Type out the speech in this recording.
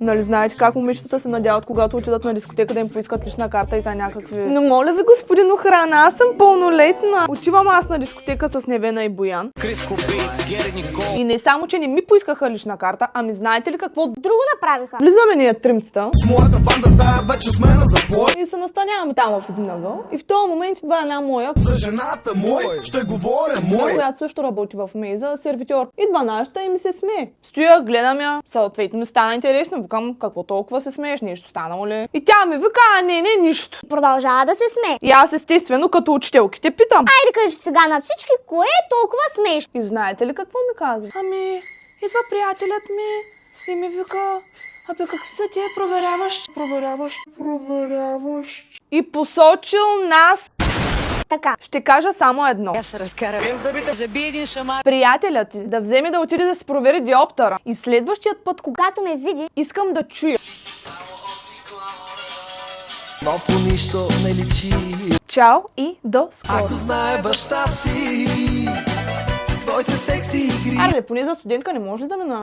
Нали знаете как момичетата се надяват, когато отидат на дискотека да им поискат лична карта и за някакви... Но моля ви, господин охрана, аз съм пълнолетна. Отивам аз на дискотека с Невена и Боян. И не само, че не ми поискаха лична карта, ами знаете ли какво друго направиха? Влизаме ние тримцата. С моята банда тая вече сме на запой. И се настаняваме там в един ъгъл. И в този момент идва една моя, За жената мой ще говоря мой. която също работи в мейза, сервитьор. Идва нашата и ми се смее. Стоя, гледам я, съответно ми стана интересно. Викам, какво толкова се смееш, нещо станало ли? И тя ми вика, не, нищо. Продължава да се смее. И аз естествено, като учителките, питам. Айде кажи сега на всички, кое е толкова смешно? И знаете ли какво ми казва? Ами, идва приятелят ми и ми вика, абе какви са тия проверяващ. И посочил нас. Така. Ще кажа само едно. Аз се разкарам. Заби един шамар. Приятелят ти да вземе да отиде да си провери диоптъра. И следващият път, Когато ме види, искам да чуя. Но по нищо не личи. Чао и до скоро. Ако знае баща ти твоите секси игри. Аре, поне за студентка не може ли да ме